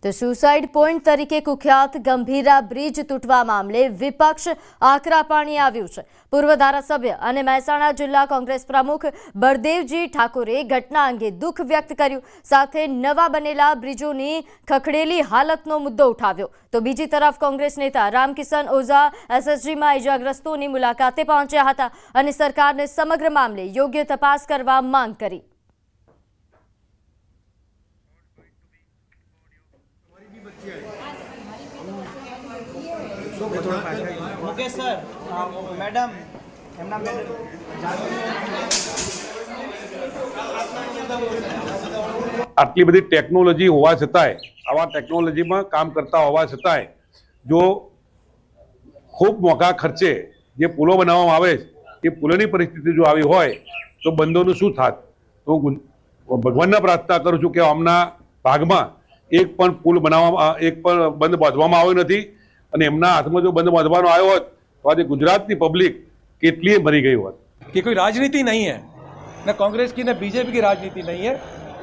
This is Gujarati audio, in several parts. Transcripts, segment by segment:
તો સુસાઇડ પોઈન્ટ તરીકે કુખ્યાત ગંભીરા બ્રિજ તૂટવા મામલે વિપક્ષ આકરા પાણી આવ્યું છે। પૂર્વ ધારાસભ્ય અને મહેસાણા જિલ્લા કોંગ્રેસ પ્રમુખ બળદેવજી ઠાકોરે ઘટના અંગે દુઃખ વ્યક્ત કર્યું, સાથે નવા બનેલા બ્રિજોની ખખડેલી હાલતનો મુદ્દો ઉઠાવ્યો। તો બીજી તરફ કોંગ્રેસ નેતા રામકિશન ઓઝા એસએસજીમાં ઇજાગ્રસ્તોની મુલાકાતે પહોંચ્યા હતા અને સરકારને સમગ્ર મામલે યોગ્ય તપાસ કરવા માંગ કરી। मुकेश सर मैडम आटली बड़ी टेक्नोलॉजी होवा छतांय आवा टेक्नोलॉजी में काम करता होवा छतांय जो खूब मोटा खर्चे जे पुलो बनाववामां आवे ए पुलोनी परिस्थिति जो आवी होय तो बंधोनुं शुं थात। तो भगवानने प्रार्थना करूं छुं के आमना भागमां एक पण पुल बनाववामां एक पण बंध बांधवामां આવ્યો નથી અને એમના હાથમાં જો બંધ બાંધવાનો આવ્યો હોત તો આજે ગુજરાતની પબ્લિક કેટલીય મરી ગઈ હોત। कि कोई राजनीति नहीं है, न कांग्रेस की न बीजेपी की राजनीति नहीं है।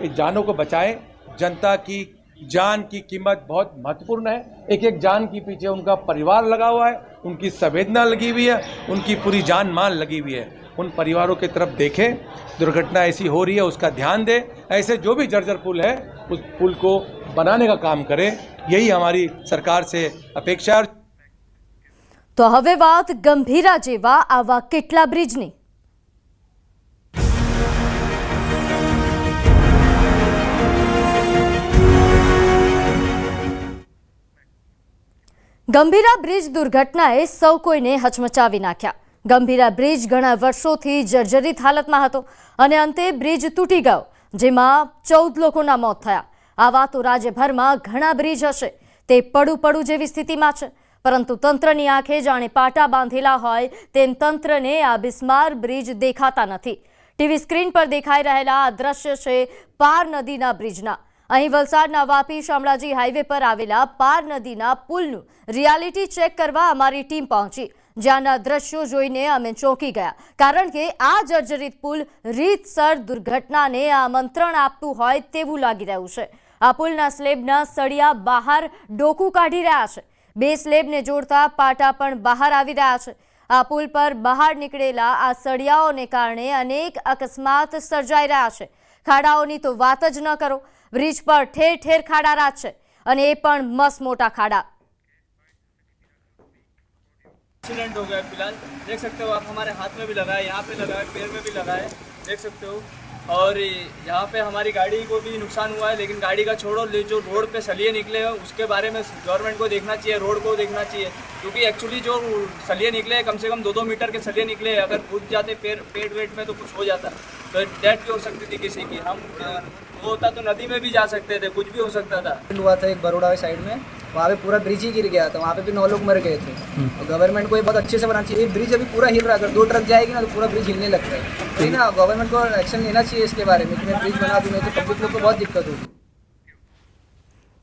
ये जानों को बचाएं। जनता की जान की कीमत बहुत महत्वपूर्ण है। एक एक जान के पीछे उनका परिवार लगा हुआ है, उनकी संवेदना लगी हुई है, उनकी पूरी जान माल लगी हुई है। उन परिवारों की तरफ देखें, दुर्घटना ऐसी हो रही है उसका ध्यान दें। ऐसे जो भी जर्जर पुल है उस पुल को बनाने का काम करें, यही हमारी सरकार से अपेक्षा है। तो हवे बात गंभीरा जेवा आवा केटला ब्रिजनी। गंभीरा ब्रिज दुर्घटनाए सौ कोईने हचमचावी नाख्या। गंभीरा ब्रिज घणा वर्षोथी जर्जरित हालतमां हतो अने अंते ब्रिज तूटी गयो, जेमां 14 लोकोना मौत थया। आवा तो राज्यभरमां घणा ब्रिज हशे ते पड़ू पड़ू जेवी स्थितिमां छे, परंतु तंत्रनी आंखे जाणे पाटा बांधेला होय तेम तंत्रने आ बिस्मार ब्रिज देखाता नथी। टीवी स्क्रीन पर देखाई रहेला आ दृश्य छे पार नदीना ब्रिजना। અહીં વલસાડના વાપી શામળાજી હાઈવે પર આવેલા પાર નદીના પુલનું રિયાલિટી ચેક કરવા અમારી ટીમ પહોંચી, જ્યાંના દ્રશ્યો જોઈને અમે ચોંકી ગયા, કારણ કે આ જર્જરિત પુલ રીતસર દુર્ઘટનાને આમંત્રણ આપતું હોય તેવું લાગી રહ્યું છે। આ પુલના સ્લેબના સળિયા બહાર ડોકું કાઢી રહ્યા છે। બે સ્લેબને જોડતા પાટા પણ બહાર આવી રહ્યા છે। આ પુલ પર બહાર નીકળેલા આ સળિયાઓને કારણે અનેક અકસ્માત સર્જાઈ રહ્યા છે। ખાડાઓની તો વાત જ ન કરો, ब्रिज पर ठेर ठेर खाड़ा राज छे अने ए पण मस्त मोटा खाड़ा। एक्सीडेंट हो गया फिलहाल, देख सकते हो आप, हमारे हाथ में भी लगा है, यहाँ पे लगा है, पैर में भी लगा है, देख सकते हो। और यहाँ पे हमारी गाड़ी को भी नुकसान हुआ है, लेकिन गाड़ी का छोड़ो, जो रोड पे सलिए निकले हैं उसके बारे में गवर्नमेंट को देखना चाहिए, रोड को देखना चाहिए, क्योंकि एक्चुअली जो सलिए निकले हैं कम से कम 2-2 मीटर के सलिए निकले, अगर कूद जाते पेट वेट में तो कुछ हो जाता, तो डेथ भी हो सकती थी किसी की। हम वो होता तो नदी में भी जा सकते थे, कुछ भी हो सकता था। हुआ था एक बड़ौदा साइड में, वहाँ पे पूरा ब्रिज ही गिर गया था, वहाँ पे भी 9 लोग मर गए थे। और गवर्नमेंट को ये बहुत अच्छे से बनाना चाहिए। ये ब्रिज अभी पूरा हिल रहा है, अगर 2 ट्रक जाएगी ना तो पूरा ब्रिज हिलने लगता है। तो ना गवर्नमेंट को एक्शन लेना चाहिए इसके बारे में कि मैं ब्रिज बना दूँ, नहीं तो पब्लिक लोग को बहुत दिक्कत होगी।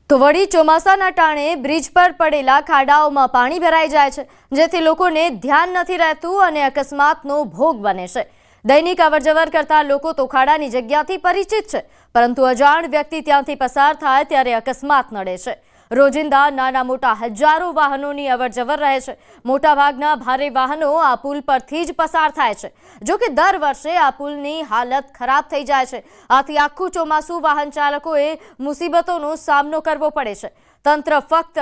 तो वड़ी ચોમાસાના ટાણે બ્રિજ પર પડેલા ખાડાઓમાં પાણી ભરાઈ જાય છે, જેથી લોકોને ध्यान નથી રહેતું અને અકસ્માતનો ભોગ બને છે। दैनिक अवरजवर करता लोको तो खाड़ानी जग्याथी परिचित छे, परंतु अजाण व्यक्ति त्यांथी पसार थाय त्यारे अकस्मात नडे छे। रोजिंदा नाना मोटा हजारों वाहनोनी अवरजवर रहे छे। मोटा भागना भारे वाहनो आ पुल परथी ज पसार थाय छे। जो कि दर वर्षे आ पुलनी हालत खराब थई जाय छे। आथी आखुं चोमासुं वाहन चालकोए मुसीबतोनो सामनो करवो पड़े छे। तंत्र फक्त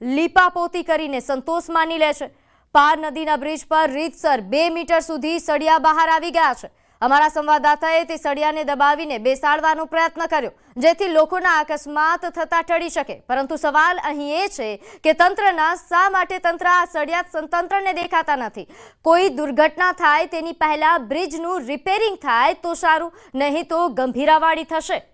लीपापोती करीने संतोष मानी ले छे। पार नदीना ब्रिज पर रीतसर 2 मीटर सुधी सळिया बहार आवी गया छे। अमारा संवाददाताए ते सळियाने दबावीने बेसाडવાનો प्रयत्न कर्यो, जेथी लोकोना अकस्मात थता टળી શકે। परंतु सवाल અહીં એ છે કે તંત્રના શા માટે તંત્ર આ સળિયા તંત્રને દેખાતા નથી? કોઈ દુર્ઘટના થાય તેની પહેલા બ્રિજનું રિપેરિંગ થાય તો સારું, નહીં તો ગંભીરાવાળી થશે।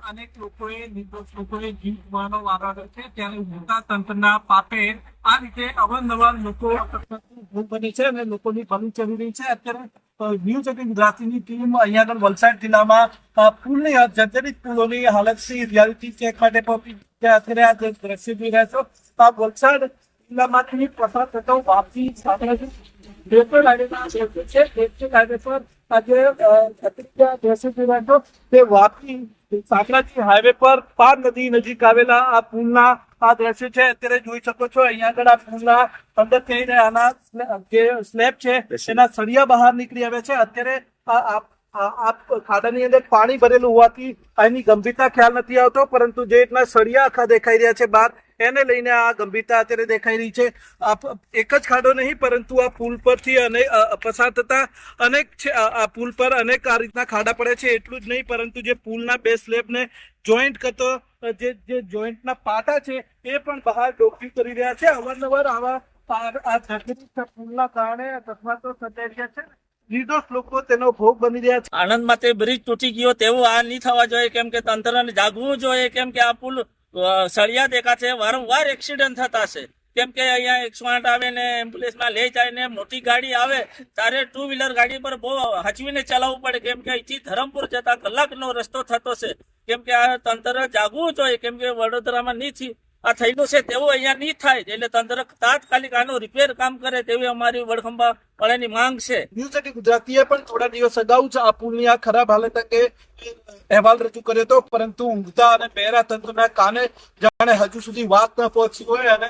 अनेक लोकोए निर्दोष लोकोए जीव गुमावવાનો વારો આવે છે, ત્યારે મોટા તંત્રના પાપે આ રીતે અવારનવાર લોકો ભોગ બને છે અને લોકોની ભલી ચલી રહી છે। અત્યારે ન્યૂઝ 18 ગુજરાતીની ટીમ અહીંયા આગળ વલસાડ જિલ્લામાં પુલની જર્જરિત પુલોની હાલતની રિયાલિટી ચેક માટે પહોંચી છે। અત્યારે આ દ્રશ્ય જોઈ રહ્યા છો, આ વલસાડ જિલ્લામાંથી પસાર થતો વાપી સાથે ડેપર હાઈવેના છે। ડેપર હાઈવે પર આજે દ્રશ્ય જોઈ રહ્યા છો તે વાપી સાંકળાજી હાઈવે પર પાર નદી નજીક આવેલા આ પુલના આ દ્રશ્ય છે અત્યારે જોઈ શકો છો. અહીંયા આગળ આ પુલના અંદર થઈને આના જે સ્લેબ છે એના સળિયા બહાર નીકળી આવે છે. અત્યારે આ ખાડાની અંદર પાણી ભરેલું હોવાથી આની ગંભીરતા ખ્યાલ નથી આવતો, પરંતુ જે રીતના સળિયા આખા દેખાઈ રહ્યા છે બહાર, એને લઈને આ ગંભીરતા અત્યારે દેખાઈ રહી છે. એક જ ખાડો નહીં, પરંતુ આ પુલ પરથી પસાર થતા અનેક આ પુલ પર અનેક આ રીતના ખાડા પડે છે. એટલું જ નહીં, પરંતુ જે પુલના બે સ્લેબને જોઈન્ટ કરતો જે જોઈન્ટના પાટા છે એ પણ બહાર ડોક્યુ કરી રહ્યા છે. અવારનવાર આવા પુલના કારણે અકસ્માતો સર્જાઈ રહ્યા છે. નિર્દોષ લોકો તેનો ભોગ બની રહ્યા છે. આણંદમાં તે બ્રિજ તૂટી ગયો તેવું આ નહીં થવા જોઈએ, કેમ કે તંત્રને જાગવું જોઈએ, કેમ કે આ પુલ સળિયા દેખાશે, વારંવાર એક્સિડન્ટ થતા છે. કેમ કે અહીંયા 108 આવે ને એમ્બ્યુલન્સમાં લઈ જાય ને મોટી ગાડી આવે ત્યારે 2 વ્હીલર ગાડી પર બહુ હચવીને ચલાવવું પડે, કેમ કે અહીંથી ધરમપુર જતા કલાકનો રસ્તો થતો છે. કેમ કે આ તંત્ર જાગવું જોઈએ, કેમ કે વડોદરામાં નહીં આ થયેલું છે તેવું અહીંયા નહીં થાય, એટલે તંત્ર તાત્કાલિક આનું રિપેર કામ કરે તેવી અમારી વડખંભા વાળાની માંગ છે. ન્યૂઝ 18 ગુજરાતીએ પણ થોડા દિવસ અગાઉ જ આ પુલની આ ખરાબ હાલત અંગે અહેવાલ રજૂ કર્યો હતો, પરંતુ ઊંઘતા અને બહેરા તંત્રના કાને જાણે હજુ સુધી વાત ન પહોંચી હોય અને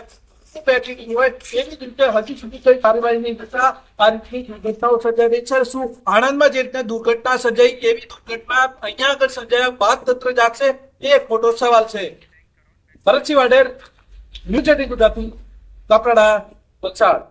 બેઠી હોય એવી રીતે હજુ સુધી કોઈ કાર્યવાહી નહીં થતા આ રીતની દુર્ઘટનાઓ સર્જાઈ રહી છે. શું આણંદમાં જે રીતે દુર્ઘટના સર્જાઈ એવી દુર્ઘટના અહીંયા આગળ સર્જાયા બાદ તંત્ર જાગશે? એ એક મોટો સવાલ છે. ભરતસિંહ વાડેર, ન્યૂઝ 18 ગુજરાતી, કપરાડા, વલસાડ.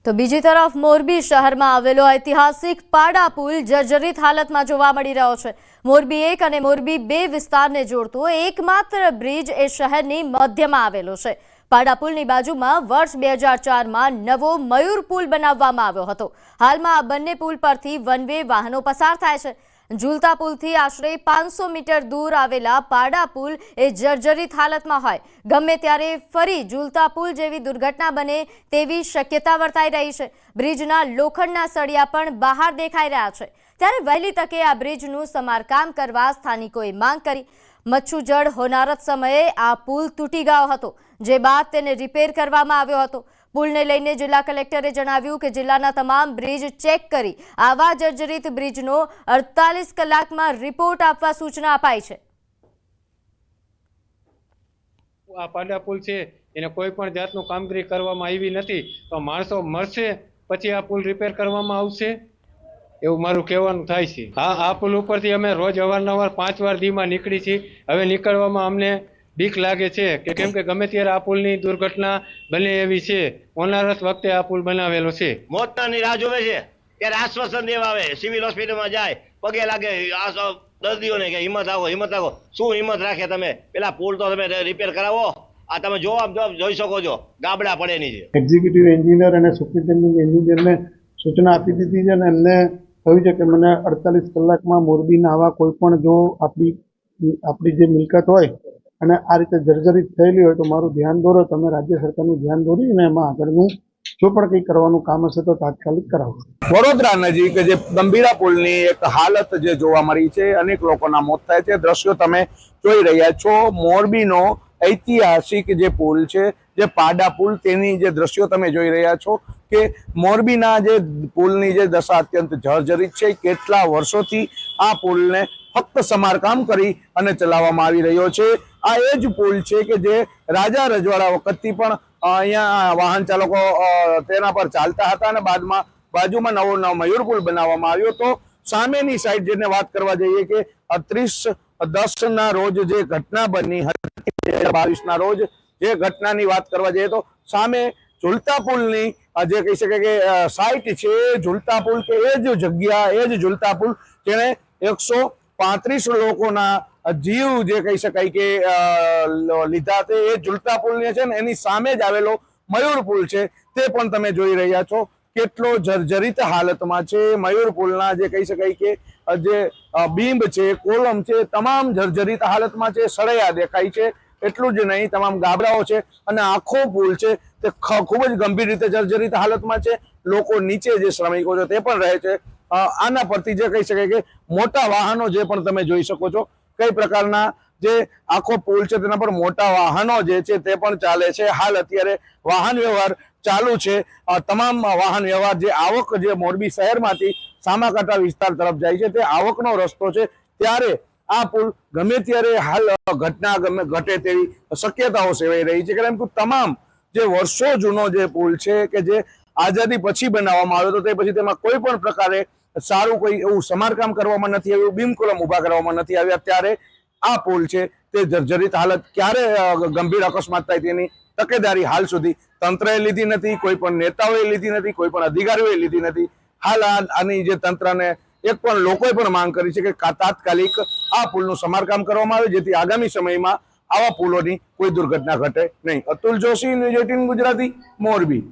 તો બીજી તરફ મોરબી શહેરમાં આવેલો ઐતિહાસિક પાડા પુલ જર્જરિત હાલતમાં જોવા મળી રહ્યો છે. મોરબી 1 અને મોરબી 2 વિસ્તારને જોડતો એકમાત્ર બ્રિજ એ શહેરની મધ્યમાં આવેલો છે. પાડા પુલની બાજુમાં વર્ષ 2004માં નવો મયુર પુલ બનાવવામાં આવ્યો હતો. હાલમાં આ બંને પુલ પરથી વન વે વાહનો પસાર થાય છે. ઝૂલતા પુલથી આશરે 500 મીટર દૂર આવેલા પાડા પુલ એ જર્જરિત હાલતમાં હોય. ગમે ત્યારે ફરી ઝૂલતા પુલ જેવી દુર્ઘટના બને તેવી શક્યતા વર્તાઈ રહી છે. બ્રિજના લોખંડના સળિયા પણ બહાર દેખાઈ રહ્યા છે. ત્યારે વહેલી તકે આ બ્રિજનું સમારકામ કરવા સ્થાનિકોએ માંગ કરી. મચ્છુજળ હોનારત સમયે આ પુલ તૂટી ગયો હતો, જે બાદ તેને રિપેર કરવામાં આવ્યો હતો. પુલને લઈને જિલ્લા કલેક્ટરે જણાવ્યું કે જિલ્લાના તમામ બ્રિજ ચેક કરી આવા જર્જરિત બ્રિજનો 48 કલાકમાં રિપોર્ટ આપવા સૂચના અપાઈ છે. આ પાડા પુલ છે એને કોઈ પણ જાતનું કામગીરી કરવામાં આવી નથી, તો માણસો મરશે પછી આ પુલ રિપેર કરવામાં આવશે એવું મારું કહેવાનું થાય છે. હા, આ પુલ ઉપરથી અમે રોજ અવારનવાર 5 વાર દીમાં નીકળી છીએ. હવે નીકળવામાં અમને બીક લાગે છે કે કેમ કે ગમે ત્યારે આ પુલની દુર્ઘટના બને એવી છે. હોનારત વખતે આ પુલ બનાવેલો છે. મોતની રાહ જોવે છે ત્યારે આશ્વાસન દેવા આવે, સિવિલ હોસ્પિટલમાં જાય, પગે લાગે આ દર્દીઓને કે હિંમત આવો, હિંમત આવો. શું હિંમત રાખે તમે? પેલા પુલ તો તમે રિપેર કરાવો. આ તમે જોઈ શકો છો ગાબડા પડેની છે. એક્ઝિક્યુટિવ એન્જિનિયર અને સુપ્રિન્ટેન્ડિંગ એન્જિનિયરને સૂચના આપી દીધી છે અને એમને કહ્યું છે કે મને 48 કલાકમાં મોરબીના આવા કોઈ પણ જો આપણી જે મિલકત હોય અને આ રીતે જર્જરિત થયેલી હોય તો મારું ધ્યાન દોરો, તમે રાજ્ય સરકારનું ધ્યાન દોરી અને એમાં આગળનું જો પણ કંઈ કરવાનું કામ હશે તો તાત્કાલિક કરાવો. વડોદરા નજીક જે ગંભીરા પુલની એક હાલત જે જોવા મળી છે, અનેક લોકોના મોત થાય છે. દ્રશ્યો તમે જોઈ રહ્યા છો. મોરબીનો ઐતિહાસિક જે પુલ છે, જે પાડા પુલ, તેની જે દ્રશ્યો તમે જોઈ રહ્યા છો કે મોરબીના જે પુલની જે દશા અત્યંત જર્જરિત છે. કેટલા વર્ષોથી આ પુલને ફક્ત સમારકામ કરી અને ચલાવવામાં આવી રહ્યો છે. આ એ જ પુલ છે કે જે રાજા રજવાડા વખતથી પણ અહીંયા વાહન ચાલકો તેના પર ચાલતા હતા અને બાદમાં બાજુમાં નવો મયુર પુલ બનાવવામાં આવ્યો. તો સામેની સાઈડ જેને વાત કરવા જઈએ કે 30/10 રોજ જે ઘટના બની હતી, 2022 રોજ જે ઘટનાની વાત કરવા જઈએ તો સામે ઝૂલતા પુલની જે કહી શકાય કે સાઈટ છે, ઝૂલતા પુલ કે એ જ જગ્યા, એ જ ઝૂલતા પુલ જેને 135 લોકોના જીવ જે કહી શકાય કે લીધા તે એ ઝૂલતા પુલને છે ને એની સામે જ આવેલો મયુર પુલ છે તે પણ તમે જોઈ રહ્યા છો કેટલો જર્જરિત હાલતમાં છે. મયુર પુલના જે કહી શકાય કે જે બીંબ છે, કોલમ છે, તમામ જર્જરિત હાલતમાં છે. સળિયા દેખાય છે. એટલું જ નહીં, તમામ ગાબડાઓ છે અને આખો પુલ છે તે ખૂબ જ ગંભીર રીતે જર્જરિત હાલતમાં છે. લોકો નીચે જે શ્રમિકો છે તે પણ રહે છે. આના પરથી જે કહી શકાય કે મોટા વાહનો જે પણ તમે જોઈ શકો છો કઈ પ્રકારના જે આખો પુલ છે તેના પર મોટા વાહનો જે છે તે પણ ચાલે છે. હાલ અત્યારે વાહન વ્યવહાર ચાલુ છે. તમામ વાહન વ્યવહાર જે આવક જે મોરબી શહેરમાંથી સામાકાંઠા વિસ્તાર તરફ જાય છે તે આવકનો રસ્તો છે ત્યારે આ પુલ ગમે ત્યારે હાલ ઘટના ઘટે તેવી શક્યતાઓ સેવાઈ રહી છે. કારણ કે તમામ જે વર્ષો જૂનો જે પુલ છે કે જે આઝાદી પછી બનાવવામાં આવ્યો હતો, તે પછી તેમાં કોઈ પણ પ્રકારે સારું કોઈ એવું સમારકામ કરવામાં નથી આવ્યું, બીમકોલમ ઉભા કરવામાં નથી આવ્યા, ત્યારે આ પુલ છે તે જર્જરિત હાલત. ક્યારે ગંભીર અકસ્માત થાય તેની તકેદારી હાલ સુધી તંત્રએ લીધી નથી, કોઈ પણ નેતાઓએ લીધી નથી, કોઈ પણ અધિકારીઓએ લીધી નથી. હાલ આની જે તંત્રને એક પણ લોકોએ પણ માંગ કરી છે કે તાત્કાલિક આ પુલનું સમારકામ કરવામાં આવે, જેથી આગામી સમયમાં આવા પુલોની કોઈ દુર્ઘટના ઘટે નહીં. અતુલ જોશી, ન્યૂઝ 18 ગુજરાતી, મોરબી.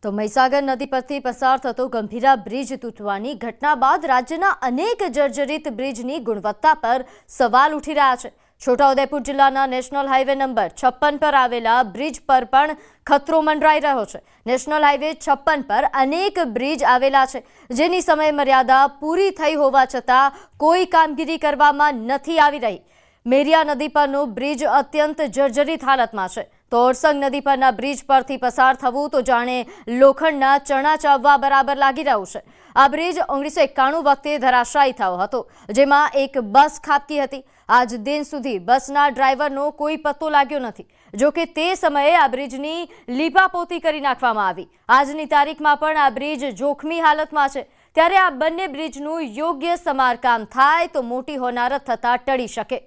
તો મહીસાગર નદી પરથી પસાર થતો ગંભીરા બ્રિજ તૂટવાની ઘટના બાદ રાજ્યના અનેક જર્જરિત બ્રિજની ગુણવત્તા પર સવાલ ઉઠી રહ્યા છે. છોટાઉદેપુર જિલ્લાના નેશનલ હાઈવે નંબર 56 પર આવેલા બ્રિજ પર પણ ખતરો મંડરાઈ રહ્યો છે. નેશનલ હાઈવે 56 પર અનેક બ્રિજ આવેલા છે, જેની સમય મર્યાદા પૂરી થઈ હોવા છતાં કોઈ કામગીરી કરવામાં નથી આવી રહી. મેરિયા નદી પરનો બ્રિજ અત્યંત જર્જરિત હાલતમાં છે, તો ઓરસંગ નદી પરના બ્રિજ પરથી પસાર થવું તો જાણે લોખંડના ચણા ચાવવા બરાબર લાગી રહ્યું છે. આ બ્રિજ 1991 વખતે ધરાશાયી થયો હતો, જેમાં એક બસ ખાબકી હતી. આજ દિન સુધી બસના ડ્રાઈવરનો કોઈ પત્તો લાગ્યો નથી. જોકે તે સમયે આ બ્રિજની લીપાપોતી કરી નાખવામાં આવી. આજની તારીખમાં પણ આ બ્રિજ જોખમી હાલતમાં છે. ત્યારે આ બંને બ્રિજનું યોગ્ય સમારકામ થાય તો મોટી હોનારત થતા ટળી શકે.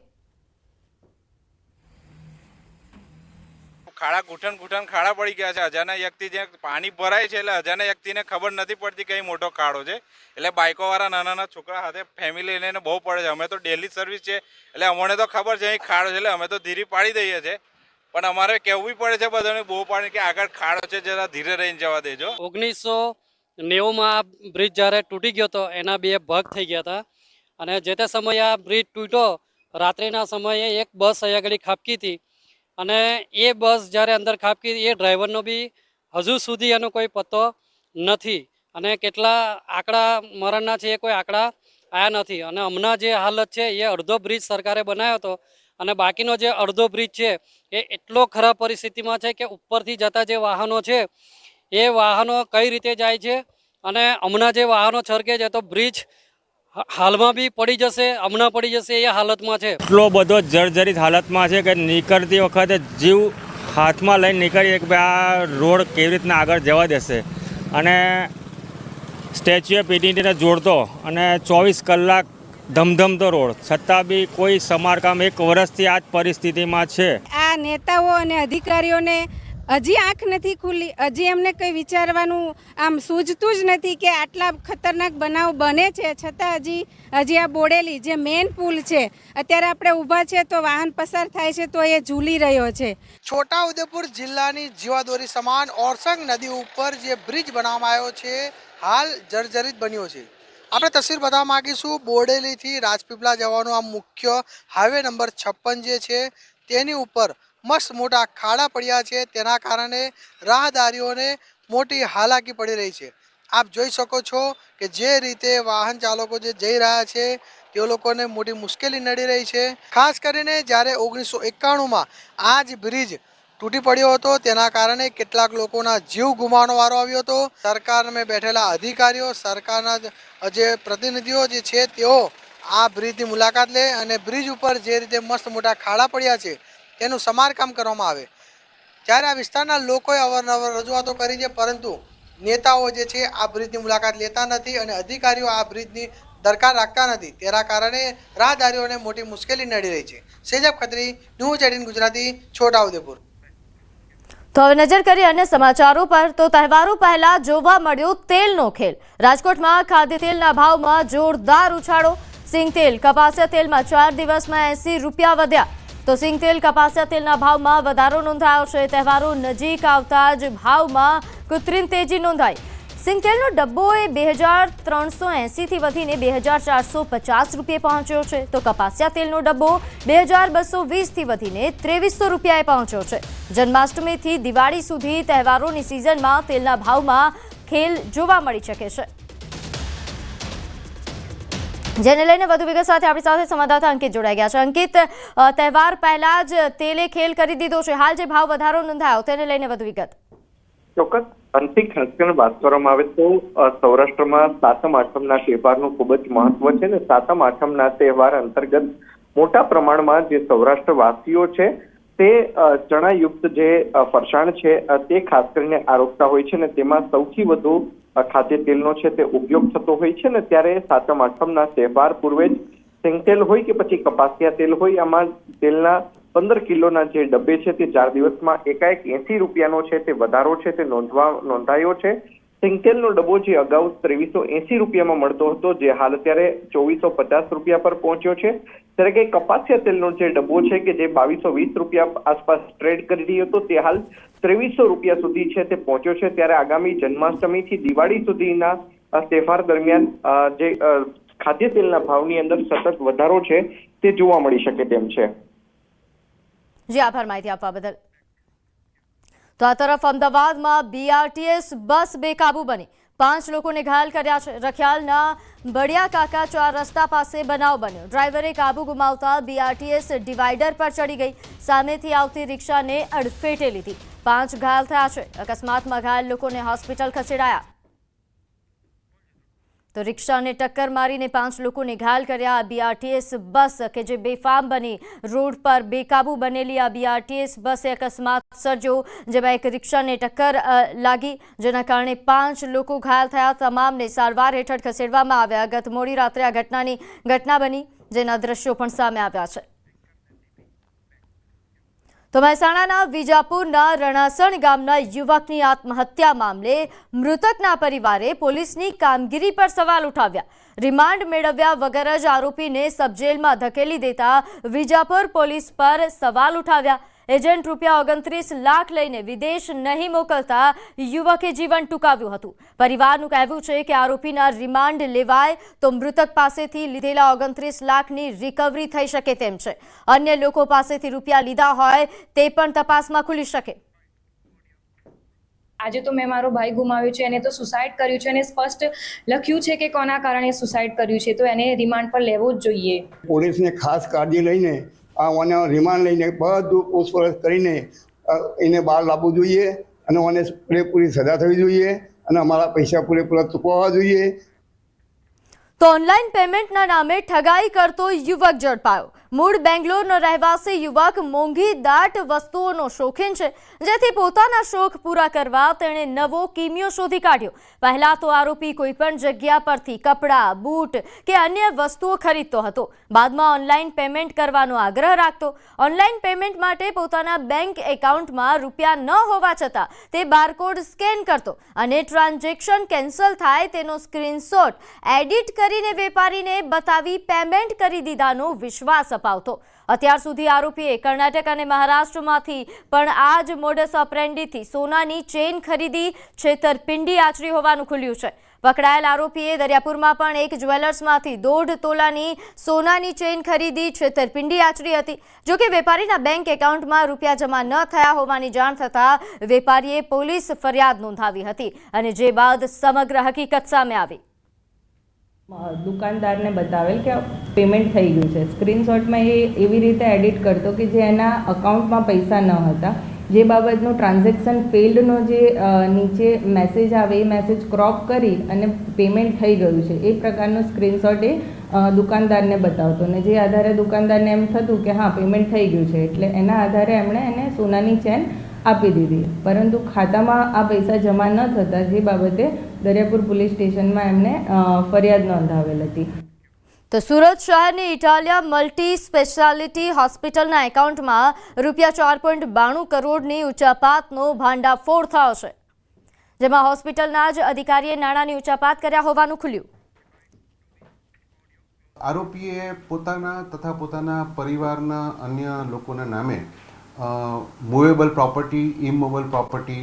ખાડા ઘૂંટણ ખાડા પડી ગયા છે. અજાના વ્યક્તિ જે પાણી ભરાય છે એટલે અજાના વ્યક્તિને ખબર નથી પડતી કઈ મોટો ખાડો છે, એટલે બાઇકો વાળા નાના છોકરા સાથે ફેમિલી લઈને બહુ પડે છે. અમે તો ડેલી સર્વિસ છે એટલે અમને તો ખબર છે અહીં ખાડો છે, એટલે અમે તો ધીરે પાડી દઈએ છીએ, પણ અમારે કહેવું પડે છે બધાને બહુ પાણી કે આગળ ખાડો છે, જરા ધીરે રહીને જવા દેજો. 1990માં બ્રિજ જ્યારે તૂટી ગયો હતો એના 2 ભાગ થઈ ગયા હતા, અને જે તે સમયે આ બ્રિજ તૂટ્યો રાત્રિના સમયે એક બસ અહીંયા આગળ ખાબકી હતી, અને એ બસ જ્યારે અંદર ખાબકી એ ડ્રાઈવરનો બી હજુ સુધી એનો કોઈ પત્તો નથી, અને કેટલા આંકડા મરણના છે એ કોઈ આંકડા આવ્યા નથી. અને હમણાં જે હાલત છે એ અડધો બ્રિજ સરકારે બનાવ્યો હતો, અને બાકીનો જે અડધો બ્રિજ છે એ એટલો ખરાબ પરિસ્થિતિમાં છે કે ઉપરથી જતા જે વાહનો છે એ વાહનો કઈ રીતે જાય છે, અને હમણાં જે વાહનો છરકે છે તો બ્રિજ હાલમાં બી પડી જશે, હમણાં પડી જશે એ હાલતમાં છે. એટલો બધો જર્જરિત હાલતમાં છે કે નીકળતી વખતે જીવ હાથમાં લઈને નીકળીએ કે ભાઈ આ રોડ કેવી રીતના આગળ જવા દેશે. અને સ્ટેચ્યુ ઓફ યુનિટીને જોડતો અને 24 કલાક ધમધમતો રોડ, છતાં બી કોઈ સમારકામ 1 વર્ષથી આ જ પરિસ્થિતિમાં છે. આ નેતાઓ અને અધિકારીઓને હજી આંખ નથી ખુલ્લી, હજી એમને કંઈ વિચારવાનું આમ સૂઝતું જ નથી કે આટલા ખતરનાક બનાવ બને છે, છતાં હજી આ બોડેલી જે મેઇન પુલ છે અત્યારે આપણે ઊભા છે તો વાહન પસાર થાય છે તો એ ઝૂલી રહ્યો છે. છોટાઉદેપુર જિલ્લાની જીવાદોરી સમાન ઓરસંગ નદી ઉપર જે બ્રિજ બનાવવામાં આવ્યો છે હાલ જર્જરિત બન્યો છે. આપણે તસવીર બતાવવા માગીશું બોડેલીથી રાજપીપળા જવાનો આ મુખ્ય હાઈવે નંબર 56 જે છે તેની ઉપર મસ્ત મોટા ખાડા પડ્યા છે, તેના કારણે રાહદારીઓને મોટી હાલાકી પડી રહી છે. આપ જોઈ શકો છો કે જે રીતે વાહન ચાલકો જે જઈ રહ્યા છે તે લોકોને મોટી મુશ્કેલી નડી રહી છે. ખાસ કરીને જ્યારે 1991માં આ જ બ્રિજ તૂટી પડ્યો હતો તેના કારણે કેટલાક લોકોના જીવ ગુમાવવાનો વારો આવ્યો હતો. સરકારમાં બેઠેલા અધિકારીઓ, સરકારના જે પ્રતિનિધિઓ જે છે તેઓ આ બ્રિજની મુલાકાત લે અને બ્રિજ ઉપર જે રીતે મસ્ત મોટા ખાડા પડ્યા છે તેનું સમારકામ કરવામાં આવે. ત્યારે આ વિસ્તારના લોકોએ અવારનવાર રજૂઆતો કરી છે, પરંતુ નેતાઓ જે છે આ બ્રિજની મુલાકાત લેતા નથી અને અધિકારીઓ આ બ્રિજની દરકાર રાખતા નથી. તેના કારણે રાહદારીઓને મોટી મુશ્કેલી નડી રહી છે. સેજબ ખત્રી, ન્યૂઝ 18 ગુજરાતી, છોટાઉદેપુર. તો હવે નજર કરીએ અન્ય સમાચારો પર. તો તહેવારો પહેલા જોવા મળ્યો તેલનો ખેલ. રાજકોટમાં ખાદ્ય તેલના ભાવમાં જોરદાર ઉછાળો. સિંગ તેલ, કપાસિયા તેલમાં 4 દિવસમાં 80 રૂપિયા વધ્યા. તો સિંગ તેલ, કપાસિયા તેલના ભાવમાં વધારો નોંધાયો છે. તહેવારો નજીક આવતા જ ભાવમાં કૃત્રિમ તેજી નોંધાઈ. સિંગ તેલનો ડબ્બો એ 2380થી વધીને 2450 રૂપિયે પહોંચ્યો છે, તો કપાસિયા તેલનો ડબ્બો 2220થી વધીને 2300 રૂપિયાએ પહોંચ્યો છે. જન્માષ્ટમીથી દિવાળી સુધી તહેવારોની સિઝનમાં તેલના ભાવમાં ખેલ જોવા મળી શકે છે. જેને લઈને વધુ વિગત સાથે આપણી સાથે સંવાદદાતા અંકિત જોડાઈ ગયા છે. અંકિત, તહેવાર પહેલા જ તેલે ખેલ કરી દીધો છે. હાલ જે ભાવ વધારો નોંધાયો તેને લઈને વધુ વિગત. ચોક્કસ અંતિક ખાસ કરીને વાત કરવામાં આવે તો સૌરાષ્ટ્રમાં સાતમ આઠમના તહેવારનું ખૂબ જ મહત્વ છે ને સાતમ આઠમના તહેવાર અંતર્ગત મોટા પ્રમાણમાં જે સૌરાષ્ટ્રવાસીઓ છે તે ચણાયુક્ત જે ફરસાણ છે તે ખાસ કરીને આરોગતા હોય છે ને તેમાં સૌથી વધુ ખાદ્ય તેલનો છે તે ઉપયોગ થતો હોય છે ને ત્યારે સાતમ આઠમના તહેવાર પૂર્વે જ સિંગતેલ હોય કે પછી કપાસિયા તેલ હોય આમાં તેલના 15 કિલોના જે ડબ્બે છે તે 4 દિવસમાં એકાએક 80 રૂપિયાનો છે તે વધારો છે તે નોંધાયો છે. સિંગતેલનો ડબ્બો જે અગાઉ 2380 રૂપિયામાં મળતો હતો જે હાલ અત્યારે 2450 રૂપિયા પર પહોંચ્યો છે. ત્યારે કે કપાસિયા તેલનો જે ડબ્બો છે કે જે 2220 રૂપિયા આસપાસ ટ્રેડ કરી રહ્યો હતો તે હાલ 2300 રૂપિયા સુધી છે તે પહોંચ્યો છે. ત્યારે આગામી જન્માષ્ટમીથી દિવાળી સુધીના તહેવાર દરમિયાન જે ખાદ્ય તેલના ભાવની અંદર સતત વધારો છે તે જોવા મળી શકે તેમ છે. જી આભાર માહિતી આપવા બદલ. તો આ તરફ અમદાવાદમાં બીઆરટીએસ બસ બેકાબુ બની 5 લોકોને ઘાયલ કર્યા છે. રખિયાલના બડિયા કાકા ચોર રસ્તા પાસે બનાવ બન્યો. ડ્રાઈવરે કાબુ ગુમાવતા બીઆરટીએસ ડિવાઈડર પર ચડી ગઈ. સામેથી આવતી રિક્ષાને અડફેટે લીધી. 5 ઘાયલ થયા છે. અકસ્માતમાં ઘાયલ લોકોને હોસ્પિટલ ખસેડાયા. તો રિક્ષાને ટક્કર મારીને 5 લોકોને ઘાયલ કર્યા. બીઆરટીએસ બસ કે જે બેફામ બની રોડ પર બેકાબુ બનેલી આ બીઆરટીએસ બસે અકસ્માત સર્જ્યો જેમાં એક રિક્ષાને ટક્કર લાગી જેના કારણે 5 લોકો ઘાયલ થયા. તમામને સારવાર હેઠળ ખસેડવામાં આવ્યા. ગત મોડી રાત્રે આ ઘટના બની જેના દ્રશ્યો પણ સામે આવ્યા છે. તો મહેસાણાના વિજાપુરના રણાસણ ગામના યુવકની આત્મહત્યા મામલે મૃતકના પરિવારે પોલીસની કામગીરી પર સવાલ ઉઠાવ્યા. રિમાન્ડ મેળવ્યા વગર જ આરોપીને સબજેલમાં ધકેલી દેતા વિજાપુર પોલીસ પર સવાલ ઉઠાવ્યા. એજન્ટ ₹29 લાખ લઈને વિદેશ નહીં મોકલતા યુવકે જીવન ટૂંકાવ્યું હતું. પરિવારનું કહેવું છે કે આરોપીના રિમાન્ડ લેવાય તો મૃતક પાસેથી લીધેલા 29 લાખની રિકવરી થઈ શકે તેમ છે. અન્ય લોકો પાસેથી રૂપિયા લીધા હોય તે પણ તપાસમાં ખુલી શકે. આજે તો મેં મારો ભાઈ ગુમાવ્યો છે, એને તો સુસાઇડ કર્યું છે અને સ્પષ્ટ લખ્યું છે કે કોના કારણે સુસાઇડ કર્યું છે, તો એને રિમાન્ડ પર લેવો જ જોઈએ. પોલીસને ખાસ કાળજી લઈને આને રિમાન્ડ લઈને બધું પૂછપરછ કરીને એને બહાર લાવવું જોઈએ અને મને પૂરેપૂરી સજા થવી જોઈએ અને અમારા પૈસા પૂરેપૂરા ચૂકવવા જોઈએ. તો ઓનલાઈન પેમેન્ટના નામે ઠગાઈ કરતો યુવક ઝડપાયો. મૂળ બેંગ્લોરનો રહેવાસી યુવક મોંઘી દાટ વસ્તુઓનો શોખીન છે, જેથી પોતાના શોખ પૂરા કરવા તેણે નવો કિમિયો શોધી કાઢ્યો. પહેલા તો આરોપી કોઈપણ જગ્યા પરથી કપડાં, બૂટ કે અન્ય વસ્તુઓ ખરીદતો હતો. બાદમાં ઓનલાઈન પેમેન્ટ કરવાનો આગ્રહ રાખતો. ઓનલાઈન પેમેન્ટ માટે પોતાના બેંક એકાઉન્ટમાં રૂપિયા ન હોવા છતાં તે બારકોડ સ્કેન કરતો અને ટ્રાન્ઝેક્શન કેન્સલ થાય તેનો સ્ક્રીનશોટ એડિટ કરીને વેપારીને બતાવી પેમેન્ટ કરી દીધાનો વિશ્વાસ અપાવતો. અત્યાર સુધી આરોપીએ કર્ણાટક અને મહારાષ્ટ્રમાંથી પણ આ જ મોડસ ઓપરેન્ડીથી સોનાની ચેઇન ખરીદી છેતરપિંડી આચરી હોવાનું ખુલ્યું છે. પકડાયેલ આરોપીએ દરિયાપુરમાં પણ એક જ્વેલર્સમાંથી 1.5 તોલાની સોનાની ચેઇન ખરીદી છેતરપિંડી આચરી હતી. જોકે વેપારીના બેંક એકાઉન્ટમાં રૂપિયા જમા ન થયા હોવાની જાણ થતાં વેપારીએ પોલીસ ફરિયાદ નોંધાવી હતી અને જે બાદ સમગ્ર હકીકત સામે આવી. દુકાનદારને બતાવેલ કે પેમેન્ટ થઈ ગયું છે. સ્ક્રીનશોટમાં એ એવી રીતે એડિટ કરતો કે જે એના અકાઉન્ટમાં પૈસા ન હતા, જે બાબતનું ટ્રાન્ઝેક્શન ફેલ્ડનો જે નીચે મેસેજ આવે એ મેસેજ ક્રોપ કરી અને પેમેન્ટ થઈ ગયું છે એ પ્રકારનો સ્ક્રીનશોટ એ દુકાનદારને બતાવતો અને જે આધારે દુકાનદારને એમ થતું કે હા પેમેન્ટ થઈ ગયું છે, એટલે એના આધારે એમણે એને સોનાની ચેન આપી દીધી. પરંતુ ખાતામાં આ પૈસા જમા ન થતા જે બાબતે દરિયાપુર પોલીસ સ્ટેશનમાં એમને ફરિયાદ નોંધાવેલ હતી. તો સુરત શહેરની ઇટાલિયા મલ્ટી સ્પેશિયાલિટી હોસ્પિટલના એકાઉન્ટમાં ₹4.92 કરોડની ઉચાપાતનો ભાંડાફોડ થયો છે, જેમાં હોસ્પિટલના જ અધિકારીએ નાણાંની ઉચાપાત કર્યા હોવાનું ખુલ્યું. આરોપીએ પોતાના તથા પોતાના પરિવારના અન્ય લોકોના નામે મૂવેબલ પ્રોપર્ટી, ઇમૂવેબલ પ્રોપર્ટી